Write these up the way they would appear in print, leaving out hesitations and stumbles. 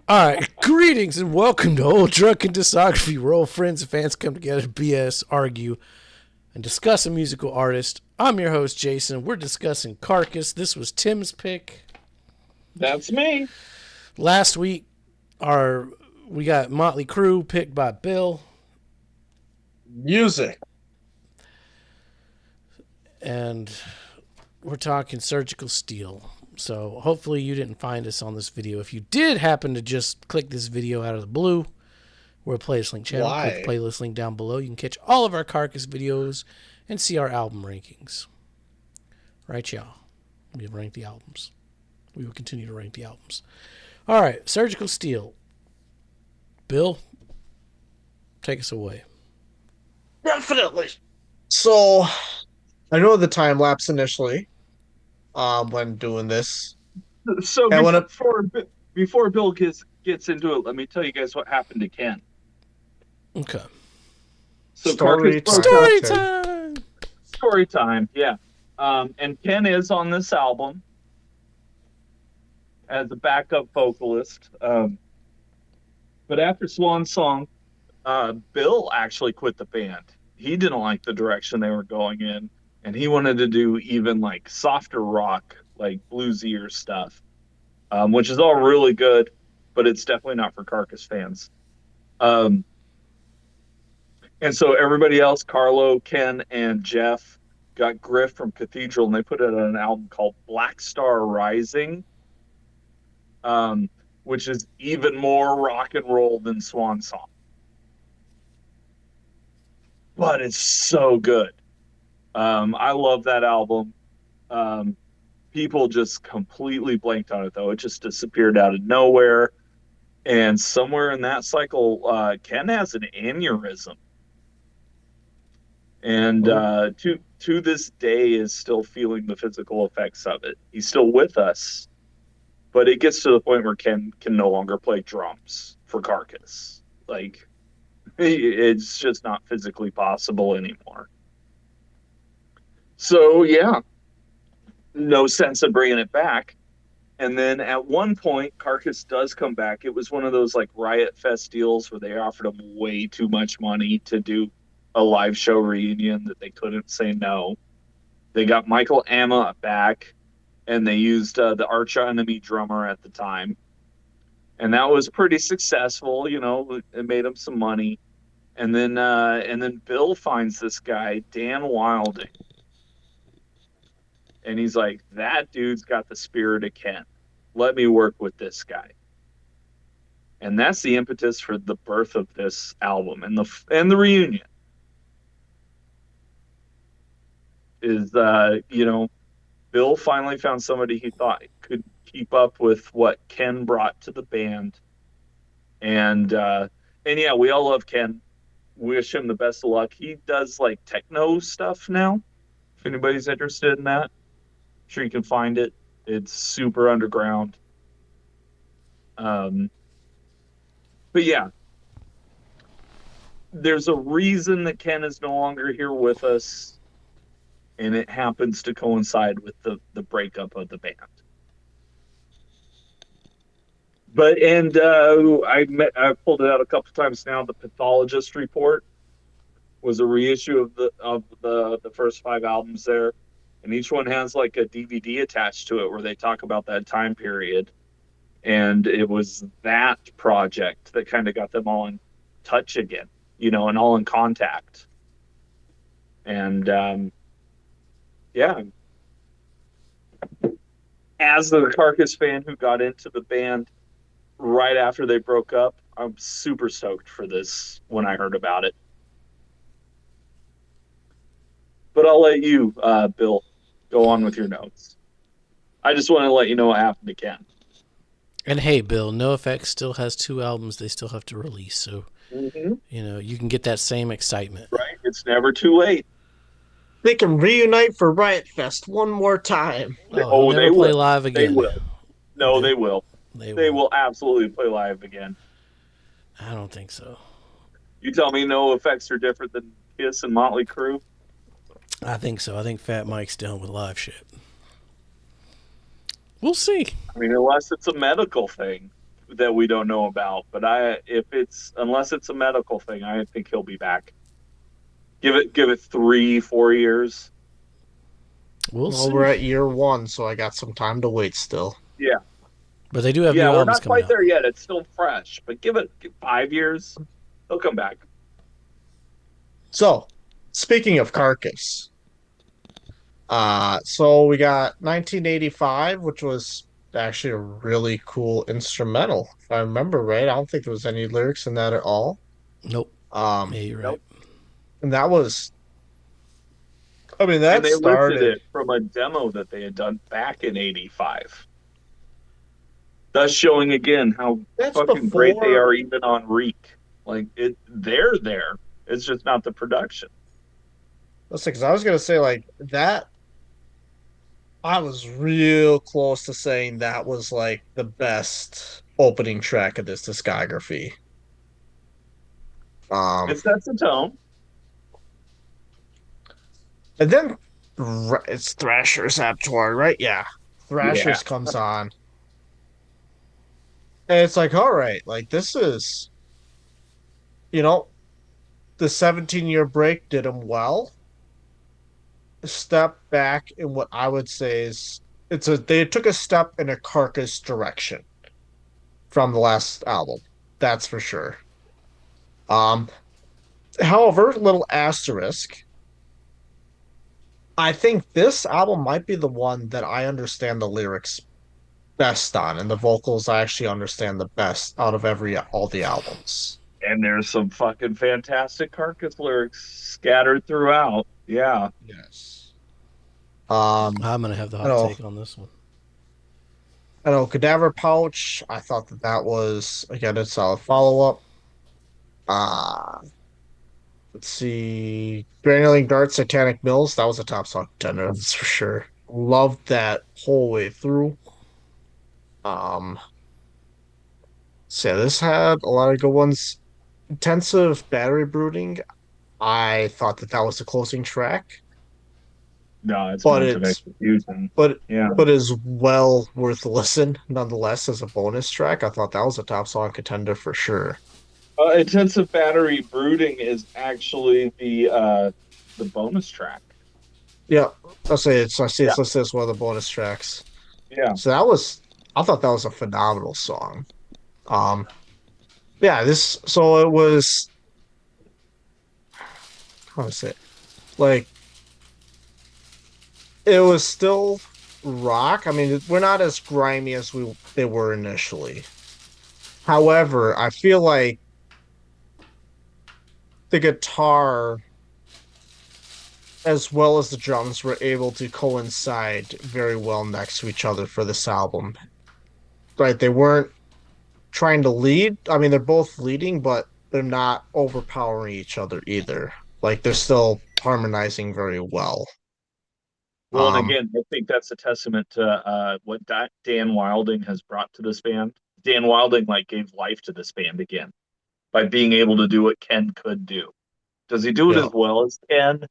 All right, greetings and welcome to Old Drunken Discography, where old friends and fans come together to BS, argue, and discuss a musical artist. I'm your host, Jason. We're discussing Carcass. This was Tim's pick. That's me. Last week, we got Motley Crue picked by Bill, Music. and we're talking Surgical Steel. So hopefully you didn't find us on this video. If you did happen to just click this video out of the blue, we're a playlist link channel. Why? Click the playlist link down below. You can catch all of our Carcass videos and see our album rankings. Right, y'all? We have ranked the albums. We will continue to rank the albums. All right, Surgical Steel. Bill, take us away. Definitely. So, I know the time lapse initially, when doing this. So And when before Bill gets into it, let me tell you guys what happened to Ken. Okay. So Story Carcass time. Story time. Story time, yeah. And Ken is on this album as a backup vocalist. But after Swan Song, Bill actually quit the band. He didn't like the direction they were going in, and he wanted to do even like softer rock, like bluesier stuff, which is all really good, but it's definitely not for Carcass fans. And so everybody else, Carlo, Ken, and Jeff, got Griff from Cathedral, and they put it on an album called Black Star Rising, which is even more rock and roll than Swan Song. But it's so good. I love that album. People just completely blanked on it, though. It just disappeared out of nowhere. And somewhere in that cycle, Ken has an aneurysm. And to this day is still feeling the physical effects of it. He's still with us, but it gets to the point where Ken can no longer play drums for Carcass. Like, it's just not physically possible anymore. So, yeah, no sense in bringing it back. And then at one point, Carcass does come back. It was one of those like Riot Fest deals where they offered him way too much money to do a live show reunion that they couldn't say no. They got Michael Amma back, and they used the Arch Enemy drummer at the time. And that was pretty successful. You know, it made him some money. And then Bill finds this guy, Dan Wilding. And he's like, that dude's got the spirit of Ken. Let me work with this guy. And that's the impetus for the birth of this album and the reunion. Is Bill finally found somebody he thought could keep up with what Ken brought to the band. And yeah, we all love Ken. We wish him the best of luck. He does like techno stuff now. If anybody's interested in that, I'm sure you can find it. It's super underground. But yeah, there's a reason that Ken is no longer here with us, and it happens to coincide with the breakup of the band. But I pulled it out a couple times now. The Pathologist Report was a reissue of the first 5 albums there, and each one has like a DVD attached to it where they talk about that time period. And it was that project that kind of got them all in touch again, and all in contact. And yeah, as the Carcass fan who got into the band right after they broke up, I'm super stoked for this when I heard about it. But I'll let you, Bill, go on with your notes. I just want to let you know what happened to Ken. And hey, Bill, NoFX still has 2 albums they still have to release. So, you can get that same excitement. Right? It's never too late. They can reunite for Riot Fest one more time. Oh, they will play live again. They will. No, they will. They will absolutely play live again. I don't think so. You tell me NoFX are different than Kiss and Motley Crue? I think so. I think Fat Mike's done with live shit. We'll see. I mean, unless it's a medical thing that we don't know about. But unless it's a medical thing, I think he'll be back. Give it 3, 4 years. We'll Well, we're see. at year 1, so I got some time to wait still. Yeah, But they do have yeah, new we're albums not coming quite out. there yet. It's still fresh, but give it 5 years, he'll come back. So, speaking of Carcass, so we got 1985, which was actually a really cool instrumental. If I remember right, I don't think there was any lyrics in that at all. Nope. Um, Yeah, you're right. Nope. and that was, I mean, And that they lifted started. it from a demo that they had done back in '85. Thus showing again how That's fucking great they before. are even on Reek. Like they're there. It's just not the production. Let's see, because I was gonna say like that. I was real close to saying that was like the best opening track of this discography. Um, It sets the tone. and then it's Thrasher's Abtor, right? Yeah, Yeah. Thrasher's comes on, and it's like, all right, like this is, you know, the 17-year break did him well. Step back in what I would say is they took a step in a Carcass direction from the last album. That's for sure. Um, However, little asterisk, I think this album might be the one that I understand the lyrics best on, and the vocals I actually understand the best out of all the albums. And there's some fucking fantastic Carcass lyrics scattered throughout. Yeah. Yes. Um, I'm gonna have the I hot know, take on this one. I know, Cadaver Pouch. I thought that was again a solid follow up. Uh let's see, Granulating Darts, Satanic Mills. That was a top song contender, that's for sure. Loved that whole way through. Um, so yeah, this had a lot of good ones. Intensive Battery Brooding. I thought that was the closing track, No, it's but Mountain it's Execution. but Yeah. but is well worth a listen nonetheless as a bonus track. I thought that was a top song contender for sure. Intensive Battery Brooding is actually the bonus track. Yeah, I see Yeah. it's listed as one of the bonus tracks. Yeah. So I thought that was a phenomenal song. Um, yeah, this so it was how to say it? Like it was still rock. I mean, we're not as grimy as they were initially. However, I feel like the guitar as well as the drums were able to coincide very well next to each other for this album. Right, they weren't trying to lead. I mean, they're both leading, but they're not overpowering each other either. Like they're still harmonizing very well. Well, and Um, again, I think that's a testament to what Dan Wilding has brought to this band. Dan Wilding like gave life to this band again by being able to do what Ken could do. Does he do it yeah, as well as Ken?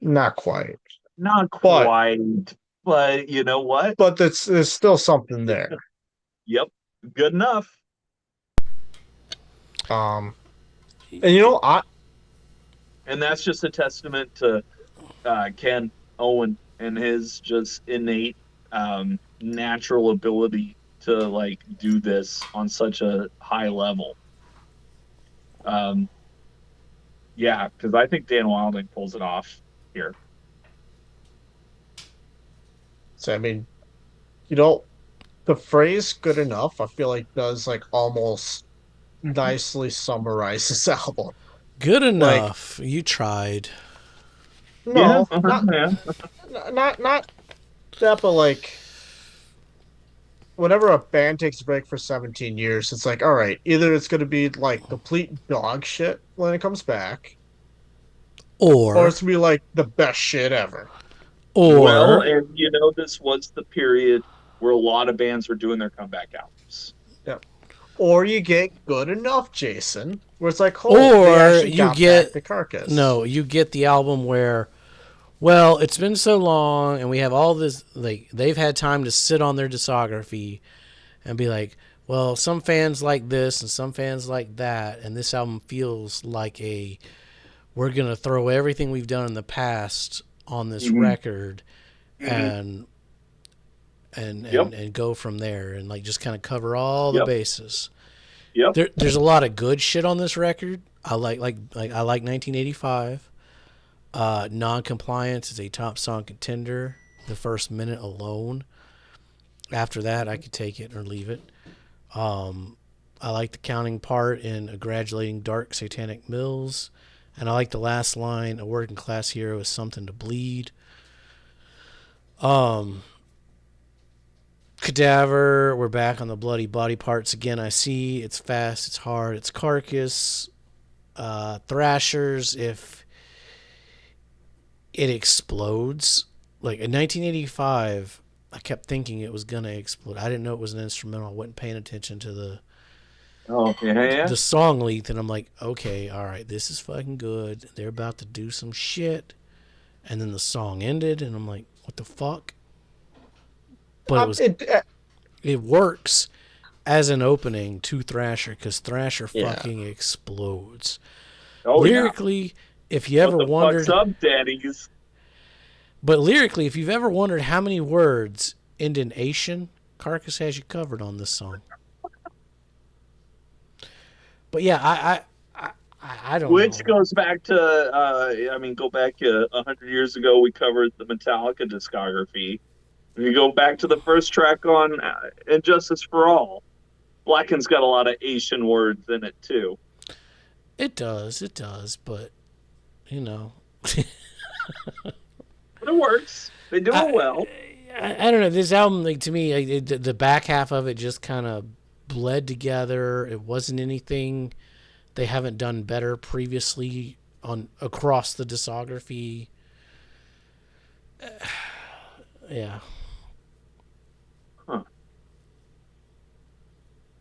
not quite, Not but quite, but you know what? there's still something there. Yep, good enough. Um, and you know, And that's just a testament to Ken Owen and his just innate natural ability to like do this on such a high level. Um, yeah, because I think Dan Wilding pulls it off here. so I mean, you know, the phrase "good enough" I feel like does like almost nicely summarize this album. Good Like, enough. You tried. Yeah, no, not that, but like whenever a band takes a break for 17 years, it's like, all right, either it's going to be like complete dog shit when it comes back, or Or it's going to be like the best shit ever. well, or and you know, this was the period where a lot of bands were doing their comeback albums. Yeah. Or you get good enough, Jason, where it's like, oh, they or actually you got back get to Carcass. no, you get the album where Well, it's been so long, and we have all this. Like they've had time to sit on their discography and be like, well, some fans like this and some fans like that, and this album feels like a we're gonna throw everything we've done in the past on this Mm-hmm. record Mm-hmm. and and Yep. and and go from there and like just kind of cover all the Yep. bases. Yep. There's a lot of good shit on this record. I like 1985. Non-compliance is a top song contender. The first minute alone. After that, I could take it or leave it. I like the counting part in a graduating dark satanic mills, and I like the last line: "A working class hero is something to bleed." Cadaver, we're back on the bloody body parts again. I see it's fast, it's hard, it's Carcass. Thrashers, if it explodes, like in 1985, I kept thinking it was gonna explode. I didn't know it was an instrumental. I wasn't paying attention to Oh yeah, yeah. the song length, and I'm like, okay, all right, this is fucking good. They're about to do some shit, and then the song ended, and I'm like, what the fuck? But it works as an opening to Thrasher because Thrasher Yeah. fucking explodes. Oh Lyrically, if you yeah. ever What the wondered, fuck's up, daddies? but lyrically, if you've ever wondered how many words end in Asian, Carcass has you covered on this song. But yeah, I don't Which know. goes back to, I mean, go back 100 years ago. We covered the Metallica discography. If you go back to the first track on "Injustice for All," Blacken's got a lot of Asian words in it too. It does, but you know, But it works. They do it I, well. I don't know. This album, like to me, the back half of it just kind of bled together. It wasn't anything they haven't done better previously on across the discography. Yeah, Huh.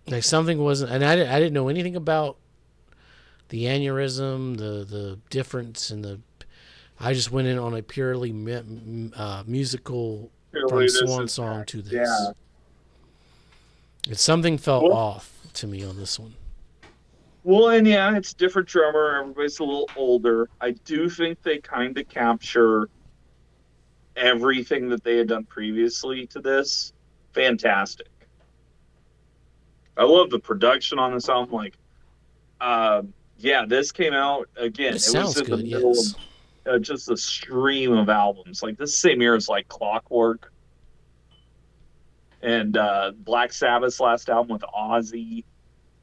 like something wasn't, and I didn't know anything about the aneurysm, the difference in the. I just went in on a purely musical from Clearly, this Swan is Song back. to this. Yeah. Something felt Well, off to me on this one. well, and yeah, it's a different drummer. Everybody's a little older. I do think they kind of capture everything that they had done previously to this. Fantastic. I love the production on this album. Like, yeah, this came out again. This It was sounds in the good, middle yes. of just a stream of albums. Like this same year as like Clockwork and Black Sabbath's last album with Ozzy,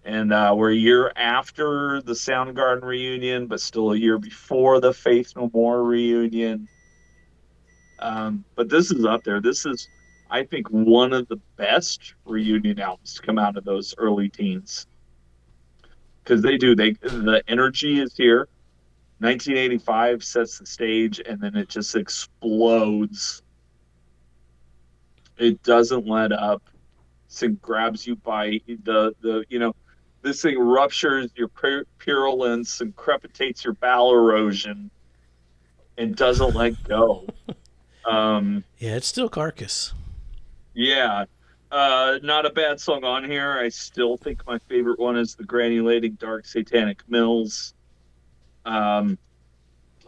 and we're a year after the Soundgarden reunion, but still a year before the Faith No More reunion. But this is up there. This is, I think, one of the best reunion albums to come out of those early teens because they do. The energy is here. 1985 sets the stage, and then it just explodes. It doesn't let up. This thing grabs you by the this thing ruptures your purulence and crepitates your bowel erosion and doesn't let go. Um, Yeah, it's still Carcass. yeah, not a bad song on here. I still think my favorite one is the granulating dark satanic mills. Um,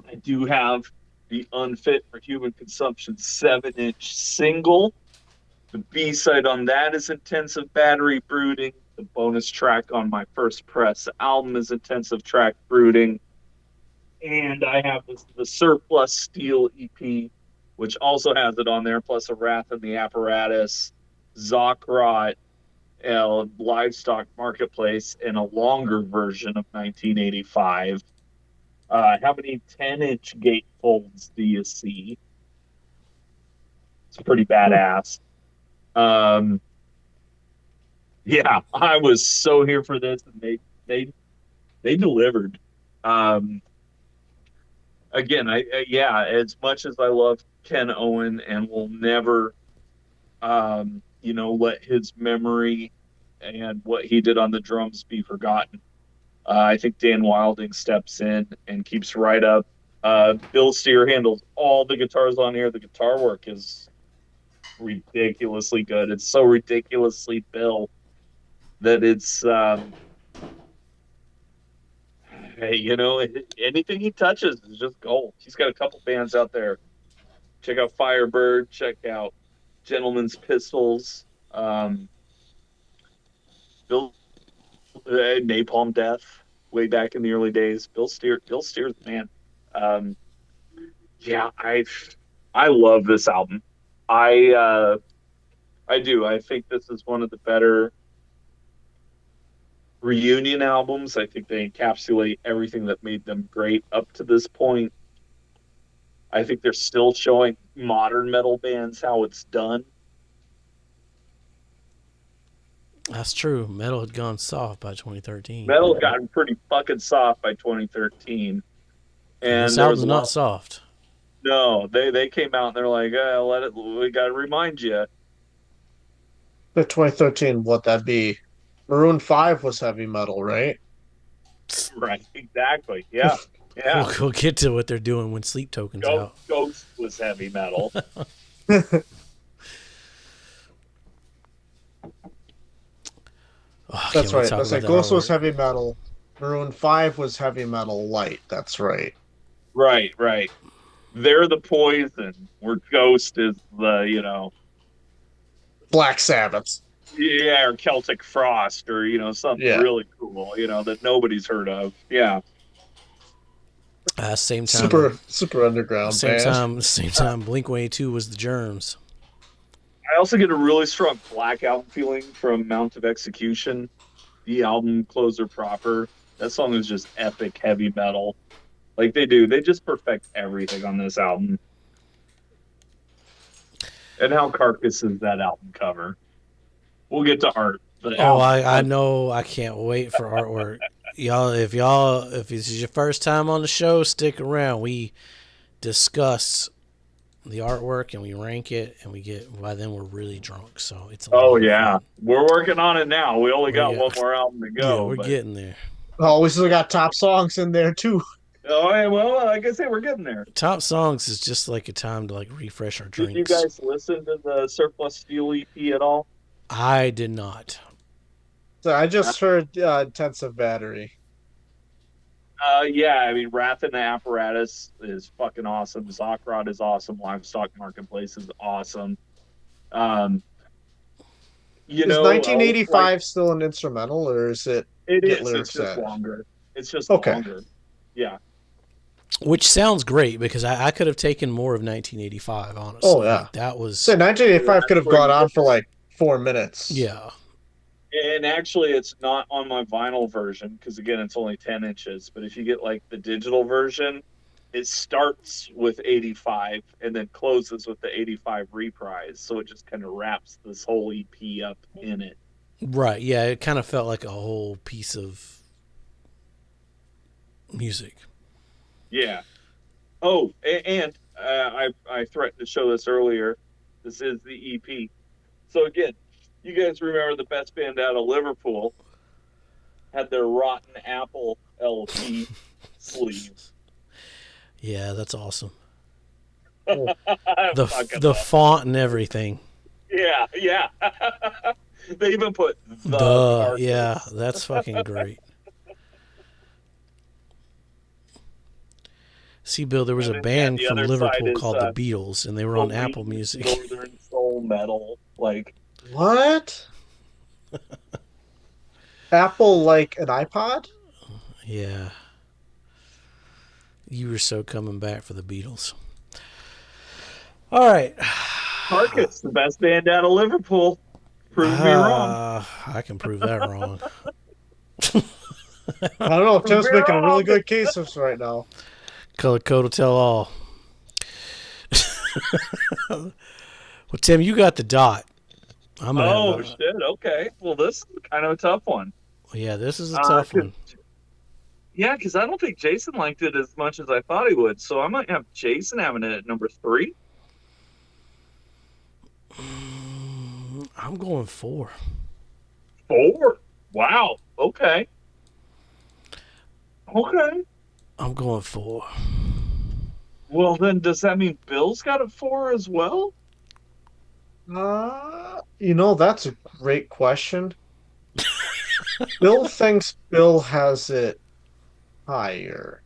I do have the unfit for human consumption 7-inch single. The B side on that is Intensive Battery Brooding. The bonus track on my first press album is Intensive Track Brooding. And I have the Surplus Steel EP, which also has it on there, plus a Wrath in the Apparatus, Zockrot, Livestock Marketplace, and a longer version of 1985. How many 10-inch gatefolds do you see? It's pretty badass. Um, yeah, I was so here for this, and they they delivered. Um, again, yeah, as much as I love Ken Owen and will never, let his memory and what he did on the drums be forgotten. I think Dan Wilding steps in and keeps right up Bill Steer handles all the guitars on here. The guitar work is ridiculously good. It's so ridiculously Bill that it's hey, anything he touches is just gold. He's got a couple bands out there. Check out Firebird. Check out Gentleman's Pistols. Bill Napalm Death way back in the early days. Bill Steer's the man. Um, yeah, I love this album. I do. I think this is one of the better reunion albums. I think they encapsulate everything that made them great up to this point. I think they're still showing modern metal bands how it's done. That's true. Metal had gone soft by 2013. Metal had gotten pretty fucking soft by 2013. And this there was album's not soft. No, they came out and they're like, we got to remind you. The 2013, what that be? Maroon 5 was heavy metal, right? Right, exactly. Yeah. Yeah. We'll get to what they're doing when Sleep Token's out. Ghost was heavy metal. That's right. That's like Ghost was heavy metal. Maroon 5 was heavy metal light. That's right. Right. They're the Poison, where Ghost is the, Black Sabbath. Yeah, or Celtic Frost, or, something really cool, that nobody's heard of. Yeah. Same time. Super underground same band. Same time, Blink-182 was the Germs. I also get a really strong Black Album feeling from Mount of Execution, the album closer proper. That song is just epic heavy metal. Like they just perfect everything on this album. And how Carcass is that album cover. We'll get to art. I know. I can't wait for artwork. If this is your first time on the show, stick around. We discuss the artwork and we rank it, and by then we're really drunk. So it's fun. We're working on it now. We only got one more album to go. Yeah, we're getting there. Oh, we still got top songs in there too. Oh, yeah, well, like I say, we're getting there. Top songs is just like a time to refresh our drinks. Did you guys listen to the Surplus Steel EP at all? I did not. So I just heard Intensive Battery. Yeah, I mean, Wrath in the Apparatus is fucking awesome. Zokrot is awesome. Livestock Marketplace is awesome. Is 1985 still an instrumental, or is it? It is. It's just longer. It's just longer. Yeah. Which sounds great because I could have taken more of 1985. Honestly. Oh yeah, that was. So 1985 could have gone on for like 4 minutes. Yeah. And actually, it's not on my vinyl version because, again, it's only 10 inches. But if you get, like, the digital version, it starts with 85 and then closes with the 85 reprise. So it just kind of wraps this whole EP up in it. Right, yeah. It kind of felt like a whole piece of music. Yeah. Oh, and I threatened to show this earlier. This is the EP. So, again, you guys remember the best band out of Liverpool had their Rotten Apple LP sleeve. Yeah, that's awesome. The font and everything. Yeah. They even put the yeah, that's fucking great. See, Bill, there was a band from Liverpool called the Beatles, and they were on Apple Music. Northern soul metal, like. What? Apple like an iPod? Yeah. You were so coming back for the Beatles. All right. Carcass, the best band out of Liverpool. Prove me wrong. I can prove that wrong. I don't know. Tim's making a really good case of this right now. Color code will tell all. Well, Tim, you got the dot. Shit. Okay. Well, this is kind of a tough one. Yeah, this is a tough one. Yeah, because I don't think Jason liked it as much as I thought he would. So I might have Jason having it at number 3. I'm going 4. 4? Wow. Okay. I'm going 4. Well, then does that mean Bill's got a 4 as well? That's a great question. Bill thinks Bill has it higher.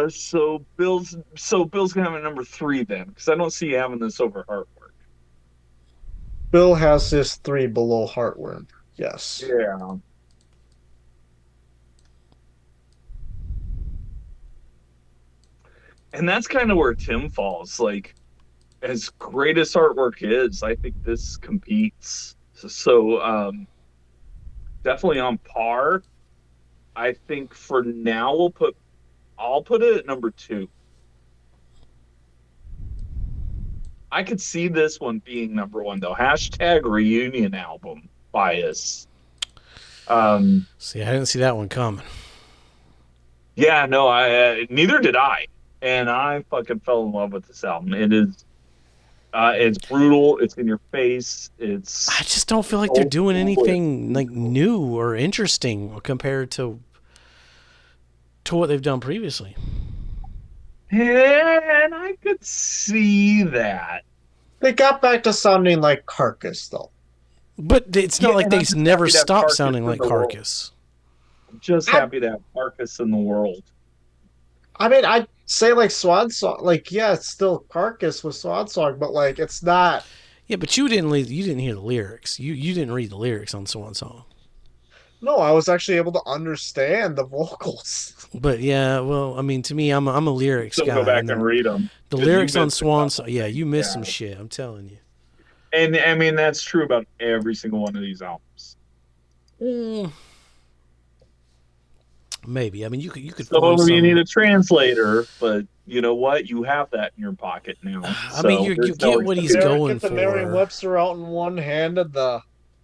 So Bill's gonna have a number 3 then, because I don't see having this over Heartwork. Bill has this 3 below Heartworm. Yes. Yeah. And that's kind of where Tim falls. Like, as great as Heartwork is, I think this competes. So definitely on par. I think for now I'll put it at number 2. I could see this one being number 1 though. Hashtag reunion album bias. See, I didn't see that one coming. Yeah, no, I neither did I, and I fucking fell in love with this album. It's brutal. It's in your face. I just don't feel like they're doing anything like new or interesting compared to what they've done previously. Yeah, and I could see that. They got back to sounding like Carcass, though. But it's not like they never stopped sounding like Carcass. Carcass. I'm just happy to have Carcass in the world. I mean, I'd say like Swan Song, like yeah, it's still Carcass with Swan Song, but like it's not. Yeah, but you didn't hear the lyrics. You didn't read the lyrics on Swan Song. No, I was actually able to understand the vocals. But yeah, well, I mean, to me, I'm a lyrics guy. Go back and read them. The lyrics on Swan Song, yeah, you missed some shit. I'm telling you. And I mean, that's true about every single one of these albums. Maybe. I mean, you could. So you need a translator, but you know what? You have that in your pocket now. I mean, you get what he's going for. Get the Merriam-Webster out in one hand and the.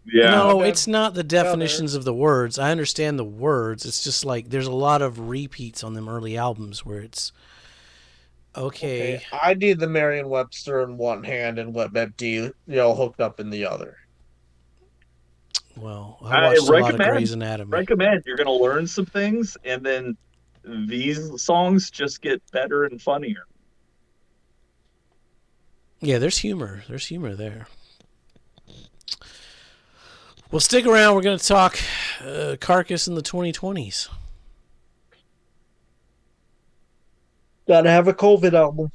Yeah. No, it's not the definitions of the words. I understand the words. It's just like there's a lot of repeats on them early albums where it's okay. I need the Merriam-Webster in one hand and WebMD, hooked up in the other. Well, I watched a lot of Grey's Anatomy. Recommend. You're going to learn some things, and then these songs just get better and funnier. Yeah, there's humor. There's humor there. Well, stick around. We're going to talk Carcass in the 2020s. Gotta have a COVID album.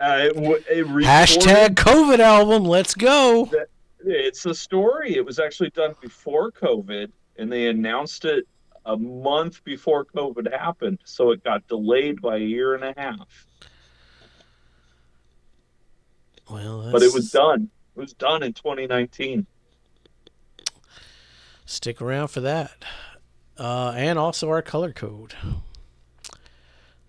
Hashtag COVID album. Let's go. It's a story. It was actually done before COVID, and they announced it a month before COVID happened, so it got delayed by a year and a half. Well, but it was done. It was done in 2019. Stick around for that. And also our color code.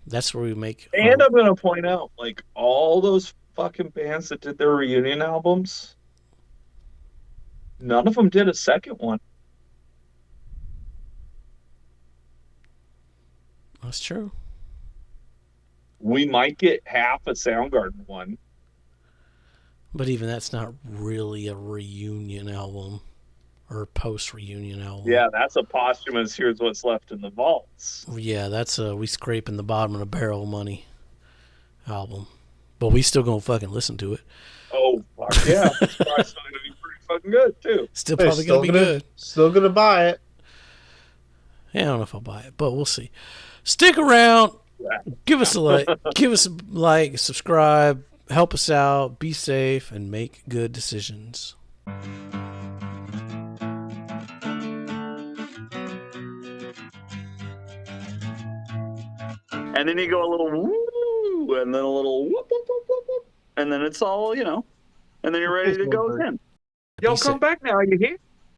That's where we make... And I'm going to point out, like, all those fucking bands that did their reunion albums, none of them did a second one. That's true. We might get half a Soundgarden one. But even that's not really a reunion album. Or post-reunion album. Yeah, that's a posthumous Here's What's Left in the Vaults. Yeah, that's a we scraping the bottom of the barrel money album. But we still gonna fucking listen to it. Oh, fuck yeah. It's probably still gonna be pretty fucking good, too. Still probably gonna be good. Still gonna buy it. Yeah, I don't know if I'll buy it, but we'll see. Stick around. Yeah. Give us a like, subscribe, help us out, be safe, and make good decisions. And then you go a little woo, and then a little whoop, whoop, whoop, whoop, whoop, and then it's all, and then you're ready to go again. Y'all come back now, you hear?